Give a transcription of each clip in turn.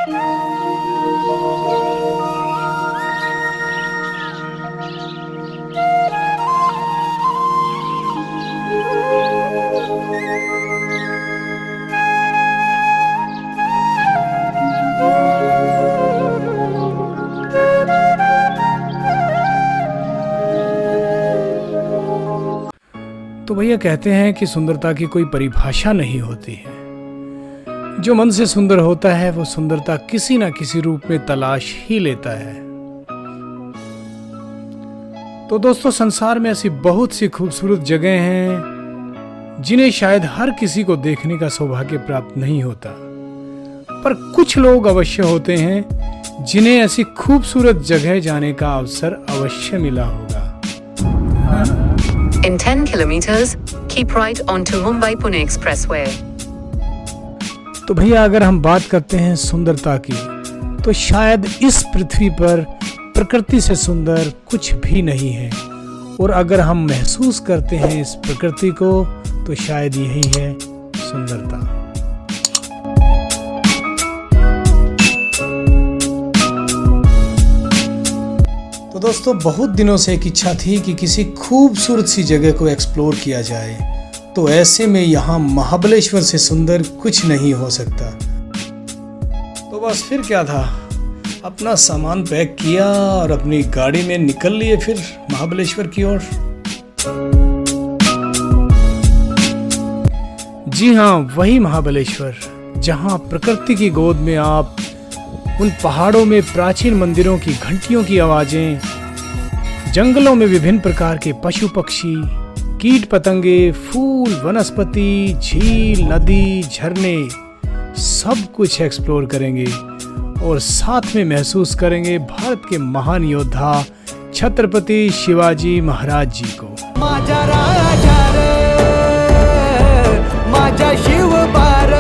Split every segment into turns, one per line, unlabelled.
तो भैया कहते हैं कि सुंदरता की कोई परिभाषा नहीं होती है। जो मन से सुंदर होता है वो सुंदरता किसी ना किसी रूप में तलाश ही लेता है। तो दोस्तों, संसार में ऐसी बहुत सी खूबसूरत जगह हैं जिन्हें शायद हर किसी को देखने का सौभाग्य प्राप्त नहीं होता, पर कुछ लोग अवश्य होते हैं जिन्हें ऐसी खूबसूरत जगह जाने का अवसर अवश्य मिला होगा।
In 10 kilometers, keep right onto Mumbai-Pune Expressway.
तो भैया, अगर हम बात करते हैं सुंदरता की, तो शायद इस पृथ्वी पर प्रकृति से सुंदर कुछ भी नहीं है, और अगर हम महसूस करते हैं इस प्रकृति को, तो शायद यही है सुंदरता। तो दोस्तों, बहुत दिनों से एक इच्छा थी कि किसी खूबसूरत सी जगह को एक्सप्लोर किया जाए, तो ऐसे में यहाँ महाबलेश्वर से सुंदर कुछ नहीं हो सकता। तो बस फिर क्या था, अपना सामान पैक किया और अपनी गाड़ी में निकल लिए फिर महाबलेश्वर की ओर। जी हाँ, वही महाबलेश्वर जहाँ प्रकृति की गोद में आप उन पहाड़ों में प्राचीन मंदिरों की घंटियों की आवाजें, जंगलों में विभिन्न प्रकार के पशु पक्षी, कीट पतंगे, फूल, वनस्पति, झील, नदी, झरने, सब कुछ एक्सप्लोर करेंगे और साथ में महसूस करेंगे भारत के महान योद्धा छत्रपति शिवाजी महाराज जी को।
माझा राजा रे, माझा शिव बार।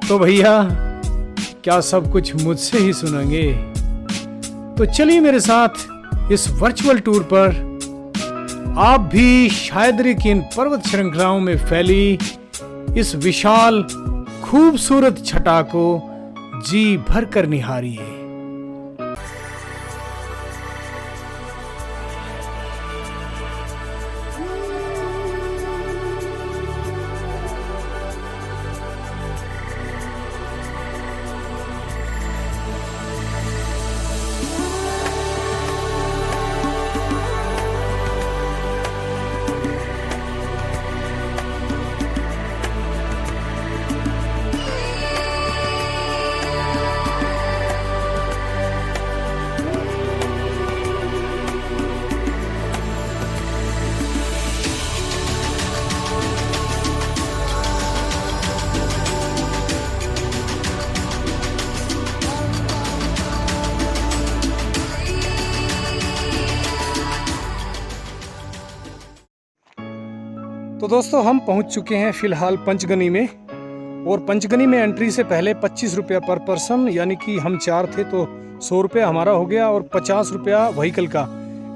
तो भैया, क्या सब कुछ मुझसे ही सुनेंगे? तो चलिए मेरे साथ इस वर्चुअल टूर पर आप भी शायदरी की इन पर्वत श्रृंखलाओं में फैली इस विशाल खूबसूरत छटा को जी भर कर निहारिए। तो दोस्तों, हम पहुंच चुके हैं फिलहाल पंचगनी में, और पंचगनी में एंट्री से पहले 25 रुपया पर पर्सन, यानी कि हम 4 थे तो 100 रुपया हमारा हो गया, और 50 रुपया व्हीकल का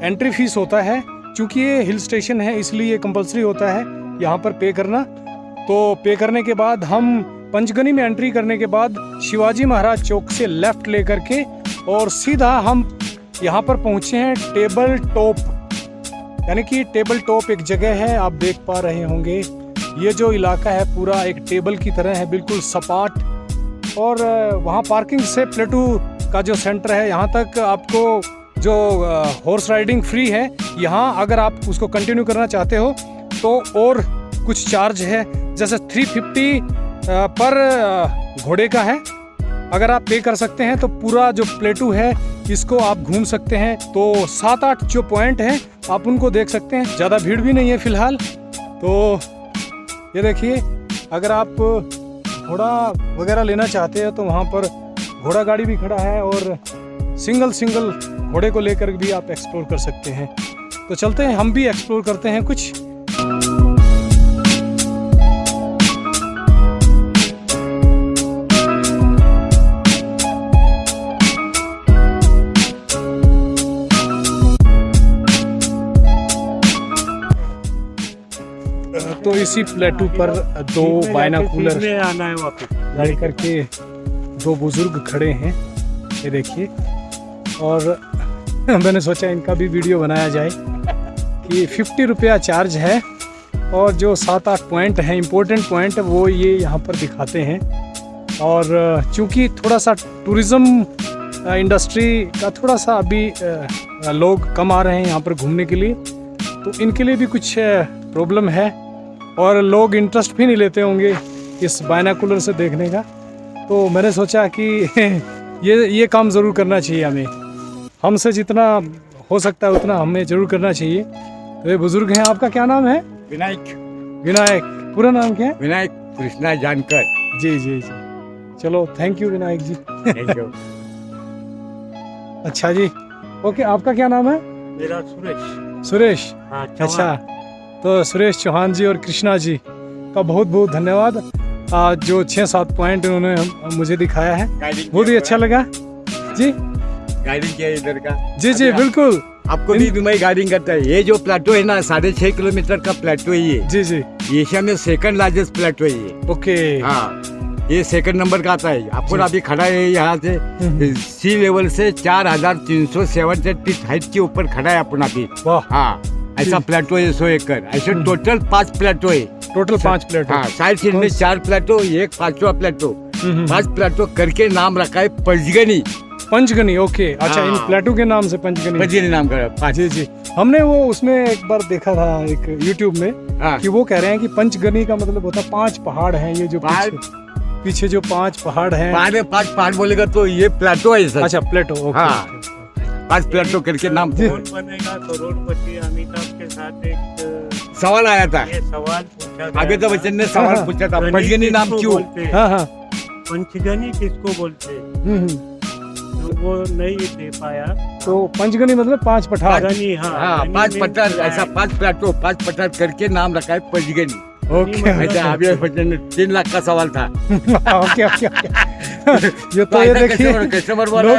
एंट्री फीस होता है। चूँकि ये हिल स्टेशन है इसलिए ये कंपलसरी होता है यहाँ पर पे करना। तो पे करने के बाद हम पंचगनी में एंट्री करने के बाद शिवाजी महाराज चौक से लेफ्ट ले करके और सीधा हम यहाँ पर पहुँचे हैं टेबल टॉप, यानी कि टेबल टॉप एक जगह है, आप देख पा रहे होंगे। ये जो इलाका है पूरा एक टेबल की तरह है, बिल्कुल सपाट, और वहाँ पार्किंग से प्लेटू का जो सेंटर है यहाँ तक आपको जो हॉर्स राइडिंग फ्री है। यहाँ अगर आप उसको कंटिन्यू करना चाहते हो तो और कुछ चार्ज है, जैसे 350 पर घोड़े का है। अगर आप पे कर सकते हैं तो पूरा जो प्लेटू है इसको आप घूम सकते हैं। तो 7-8 जो पॉइंट हैं आप उनको देख सकते हैं। ज़्यादा भीड़ भी नहीं है फिलहाल। तो ये देखिए, अगर आप घोड़ा वगैरह लेना चाहते हैं तो वहाँ पर घोड़ा गाड़ी भी खड़ा है, और सिंगल घोड़े को लेकर भी आप एक्सप्लोर कर सकते हैं। तो चलते हैं, हम भी एक्सप्लोर करते हैं कुछ। तो इसी प्लेटू पर दो बायनाकुलर
में आना है वापस।
लेकर के दो बुजुर्ग खड़े हैं, ये देखिए। और मैंने सोचा इनका भी वीडियो बनाया जाए कि 50 रुपया चार्ज है और जो 7-8 पॉइंट हैं, इम्पोर्टेंट पॉइंट, वो ये यहाँ पर दिखाते हैं। और चूँकि थोड़ा सा टूरिज़्म इंडस्ट्री का थोड़ा सा अभी लोग कम आ रहे हैं यहाँ पर घूमने के लिए, तो इनके लिए भी कुछ प्रॉब्लम है और लोग इंटरेस्ट भी नहीं लेते होंगे इस बायनाकुलर से देखने का। तो मैंने सोचा कि ये काम ज़रूर करना चाहिए हमें, हमसे जितना हो सकता है उतना हमें ज़रूर करना चाहिए। तो ये बुज़ुर्ग हैं। आपका क्या नाम है? विनायक। पूरा नाम क्या है?
विनायक कृष्णा जानकर।
जी जी जी, चलो thank you Vinayak ji.
Thank you.
अच्छा जी, ओके। आपका क्या नाम है?
मेरा
सुरेश।
हाँ,
अच्छा, तो सुरेश चौहान जी और कृष्णा जी का बहुत बहुत धन्यवाद। जो 6-7 पॉइंट उन्होंने मुझे दिखाया है, बहुत ही अच्छा लगा जी।
गाइडिंग किया इधर का।
जी जी बिल्कुल,
आपको भी मैं गाइडिंग करता है। ये जो प्लेटो है ना, 6.5 किलोमीटर का प्लेटो है ये।
जी जी,
एशिया में सेकंड लार्जेस्ट प्लेटो है ये।
ओके।
हाँ, ये सेकंड नंबर का आता है। आपको अभी खड़ा है यहाँ से सी लेवल से 4,367 हाइट के ऊपर खड़ा है अपना भी।
वाह,
हाँ, ऐसा प्लेटो है 100 एकड़। ऐसे टोटल 5 प्लेटो है।
Total 5 plate.
हाँ, साइड सीट में 4 प्लेटो, एक 5वां प्लेटो। 5 प्लेटो करके नाम रखा है पंचगनी।
पंचगनी, ओके। अच्छा, इन
हाँ।
प्लेटू के नाम से पंचगनी
नाम का।
जी जी, हमने वो उसमें एक बार देखा था एक यूट्यूब में
हाँ।
कि वो कह रहे हैं कि पंचगनी का मतलब होता है 5 पहाड़ हैं। ये जो पीछे जो 5 पहाड़ हैं,
5 पहाड़ बोलेगा तो ये प्लेटो है सर।
अच्छा प्लेटो, ओके।
हाँ। 5 प्लेटो करके नाम।
रोड बनेगा तो करोड़पति अमिताभ के साथ एक
सवाल आया था,
ये सवाल पूछा गया
अमिताभ
था।
बच्चन ने सवाल
हाँ।
पूछा था,
गनी
पंचगनी नाम
किसको
क्यों?
बोलते हैं?
हाँ हाँ,
पंचगनी किसको बोलते हैं? तो वो नहीं दे पाया।
तो पंचगनी मतलब 5 पठार।
गनी, हाँ,
हाँ,
गनी
5
में
पठार,
मिला
ऐसा
है।
5 प्लेटो 5 पठार करके नाम रखा है पंचगनी।
ओके
ऐसा अमिताभ बच्चन ने 3 लाख का सवाल था।
Okay okay. ये तो ये देखिए,
कस्टमर बोला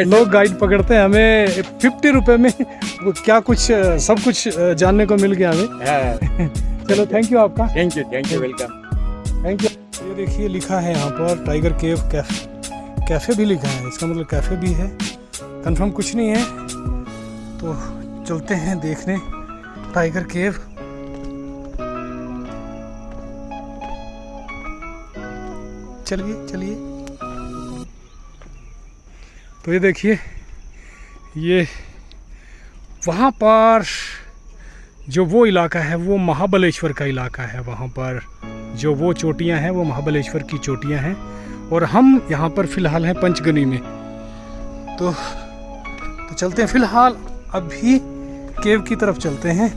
लोग गाइड पकड़ते हैं, हमें 50 रुपए में वो क्या कुछ सब कुछ जानने को मिल गया हमें। चलो थैंक यू आपका।
Thank you, welcome.
Thank you. ये देखिए लिखा है यहाँ पर टाइगर केव कैफ़े भी लिखा है, इसका मतलब कैफ़े भी है। कंफर्म कुछ नहीं है, तो चलते हैं देखने टाइगर केव। चलिए। तो ये देखिए, ये वहाँ पर जो वो इलाका है वो महाबलेश्वर का इलाका है। वहाँ पर जो वो चोटियाँ हैं वो महाबलेश्वर की चोटियाँ हैं और हम यहाँ पर फ़िलहाल हैं पंचगनी में। तो चलते हैं, फ़िलहाल अभी केव की तरफ चलते हैं।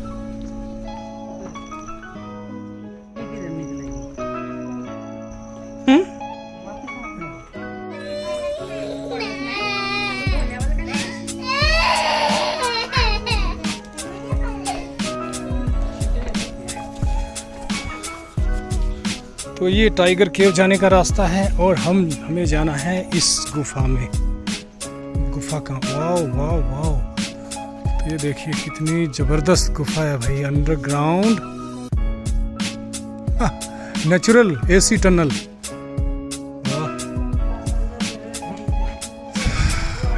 तो ये टाइगर केव जाने का रास्ता है और हमें जाना है इस गुफा में। गुफा का वाव। तो ये देखिए कितनी जबरदस्त गुफा है भाई, अंडरग्राउंड नेचुरल एसी टनल।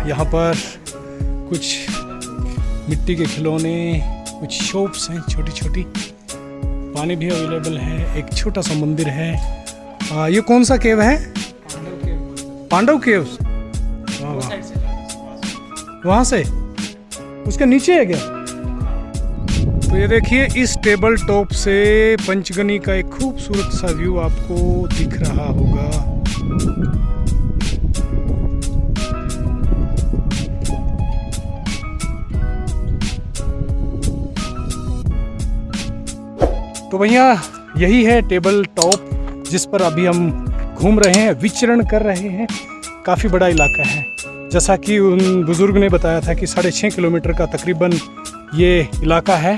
यहाँ पर कुछ मिट्टी के खिलौने, कुछ शॉप्स हैं छोटी छोटी, पानी भी अवेलेबल है, एक छोटा सा मंदिर है। ये कौन सा केव है? पांडव केव। वहाँ से उसके नीचे है क्या? तो ये देखिए, इस टेबल टॉप से पंचगनी का एक खूबसूरत सा व्यू आपको दिख रहा होगा। तो भैया यही है टेबल टॉप जिस पर अभी हम घूम रहे हैं, विचरण कर रहे हैं। काफ़ी बड़ा इलाका है, जैसा कि उन बुज़ुर्ग ने बताया था कि 6.5 किलोमीटर का तकरीबन ये इलाका है।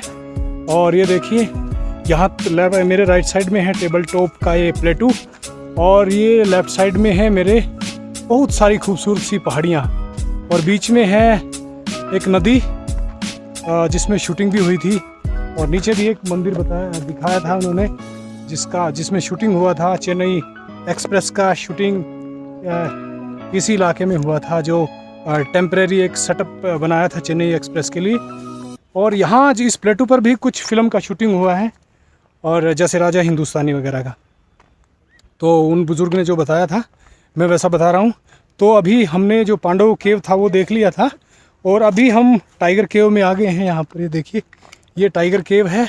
और ये देखिए यहाँ मेरे राइट साइड में है टेबल टॉप का ये प्लेटू और ये लेफ़्ट साइड में है मेरे बहुत सारी खूबसूरत सी पहाड़ियाँ और बीच में है एक नदी जिसमें शूटिंग भी हुई थी। और नीचे भी एक मंदिर दिखाया था उन्होंने, जिसमें शूटिंग हुआ था। चेन्नई एक्सप्रेस का शूटिंग इसी इलाके में हुआ था, जो टेम्परेरी एक सेटअप बनाया था चेन्नई एक्सप्रेस के लिए। और यहाँ इस प्लेटू पर भी कुछ फिल्म का शूटिंग हुआ है, और जैसे राजा हिंदुस्तानी वगैरह का। तो उन बुज़ुर्ग ने जो बताया था मैं वैसा बता रहा हूँ। तो अभी हमने जो पांडव केव था वो देख लिया था, और अभी हम टाइगर केव में आ गए हैं। यहाँ पर ये देखिए, ये टाइगर केव है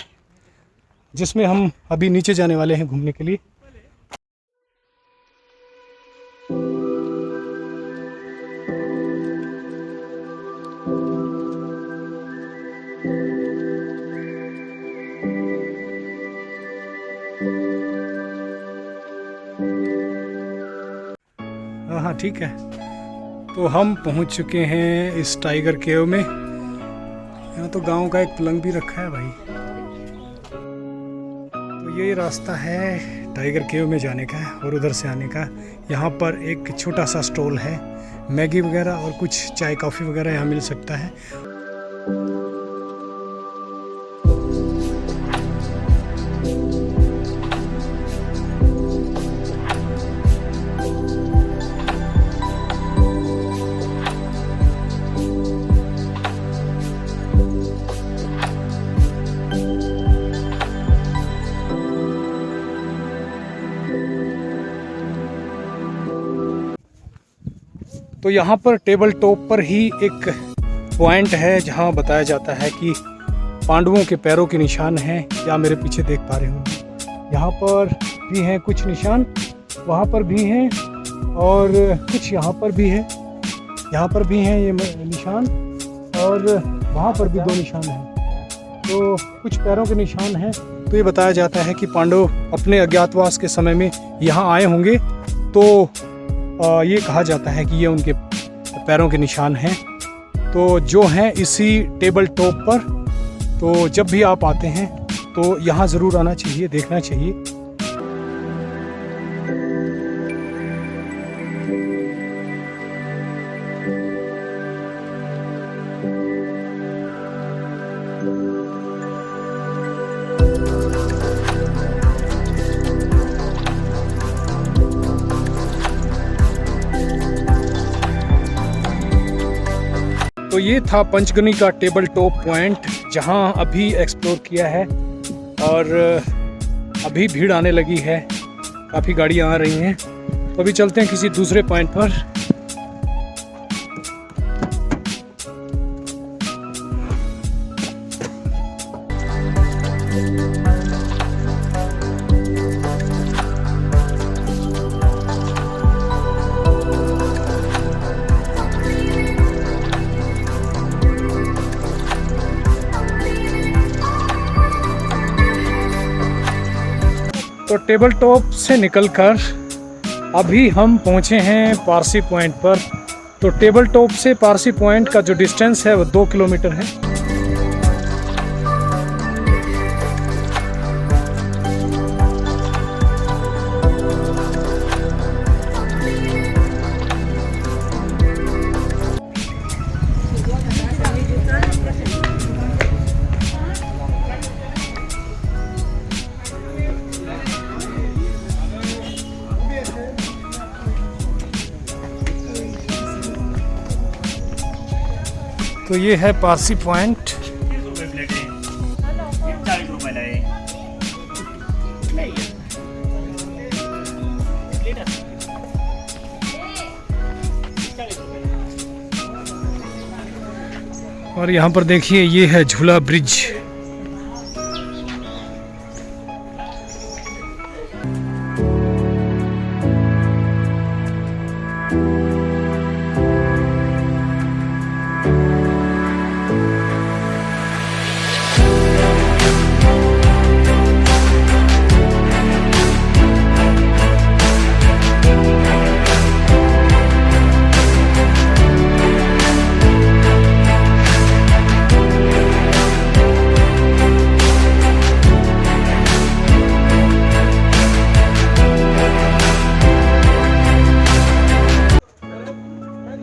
जिसमें हम अभी नीचे जाने वाले हैं घूमने के लिए। हाँ ठीक है, तो हम पहुंच चुके हैं इस टाइगर केव में। यहाँ तो गांव का एक पलंग भी रखा है भाई। तो ये रास्ता है टाइगर केव में जाने का और उधर से आने का। यहाँ पर एक छोटा सा स्टॉल है, मैगी वगैरह और कुछ चाय कॉफ़ी वगैरह यहाँ मिल सकता है। तो यहाँ पर टेबल टॉप पर ही एक पॉइंट है जहाँ बताया जाता है कि पांडवों के पैरों के निशान हैं। क्या मेरे पीछे देख पा रहे होंगे, यहाँ पर भी हैं कुछ निशान, वहाँ पर भी हैं और कुछ यहाँ पर भी है। यहाँ पर भी हैं ये निशान और वहाँ पर भी 2 निशान हैं। तो कुछ पैरों के निशान हैं। तो ये बताया जाता है कि पांडव अपने अज्ञातवास के समय में यहाँ आए होंगे, तो ये कहा जाता है कि ये उनके पैरों के निशान हैं। तो जो हैं इसी टेबल टॉप पर। तो जब भी आप आते हैं तो यहाँ ज़रूर आना चाहिए, देखना चाहिए। तो ये था पंचगनी का टेबल टॉप पॉइंट, जहाँ अभी एक्सप्लोर किया है। और अभी भीड़ आने लगी है, काफ़ी गाड़ियाँ आ रही हैं। तो अभी चलते हैं किसी दूसरे पॉइंट पर। तो टेबल टॉप से निकलकर अभी हम पहुँचे हैं पारसी पॉइंट पर। तो टेबल टॉप से पारसी पॉइंट का जो डिस्टेंस है वो 2 किलोमीटर है। तो ये है पारसी पॉइंट। और यहाँ पर देखिए ये है झूला ब्रिज।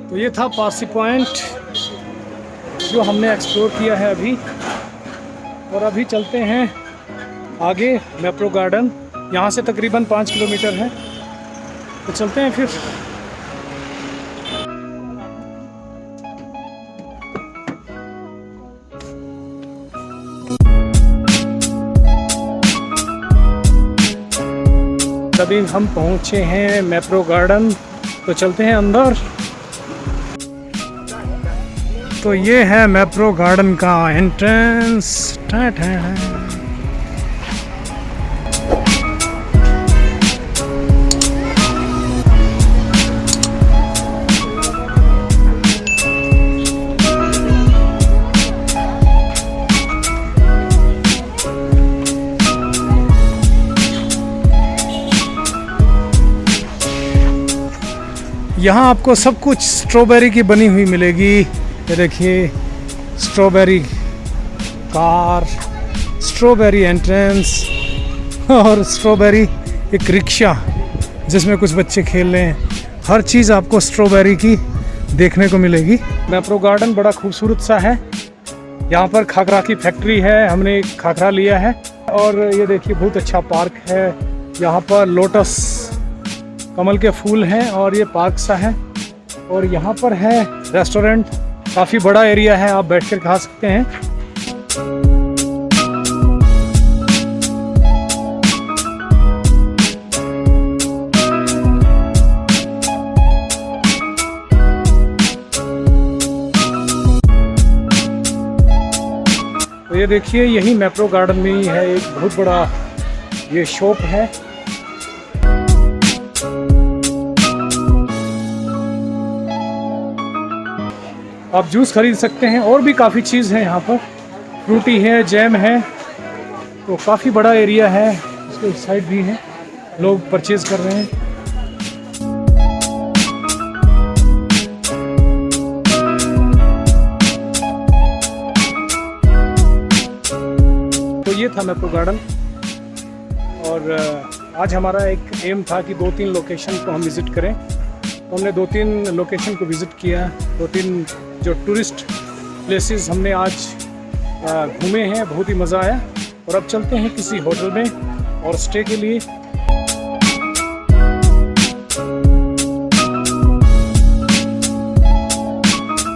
तो ये था पारसी पॉइंट जो हमने एक्सप्लोर किया है अभी। और अभी चलते हैं आगे मैप्रो गार्डन। यहाँ से तकरीबन 5 किलोमीटर है, तो चलते हैं फिर। अभी हम पहुँचे हैं मैप्रो गार्डन, तो चलते हैं अंदर। तो ये है मैप्रो गार्डन का एंट्रेंस। यहाँ आपको सब कुछ स्ट्रॉबेरी की बनी हुई मिलेगी। ये देखिए, स्ट्रॉबेरी कार, स्ट्रॉबेरी एंट्रेंस और स्ट्रॉबेरी एक रिक्शा जिसमें कुछ बच्चे खेल रहे हैं। हर चीज़ आपको स्ट्रॉबेरी की देखने को मिलेगी। मैप्रो गार्डन बड़ा खूबसूरत सा है। यहाँ पर खाखरा की फैक्ट्री है, हमने एक खाखरा लिया है। और ये देखिए, बहुत अच्छा पार्क है। यहाँ पर लोटस कमल के फूल हैं और ये पार्क सा है। और यहाँ पर है रेस्टोरेंट, काफ़ी बड़ा एरिया है, आप बैठकर खा सकते हैं। तो ये देखिए, यही मैप्रो गार्डन में ही है एक बहुत बड़ा ये शॉप है। आप जूस खरीद सकते हैं और भी काफ़ी चीज़ है यहाँ पर। फ्रूटी है, जैम है, तो काफ़ी बड़ा एरिया है। इसके साइड भी है, लोग परचेज कर रहे हैं। तो ये था मैप्रो गार्डन। और आज हमारा एक एम था कि 2-3 लोकेशन को हम विज़िट करें। तो हमने 2-3 लोकेशन को विज़िट किया। 2-3 जो टूरिस्ट प्लेसेस हमने आज घूमे हैं, बहुत ही मज़ा आया। और अब चलते हैं किसी होटल में और स्टे के लिए।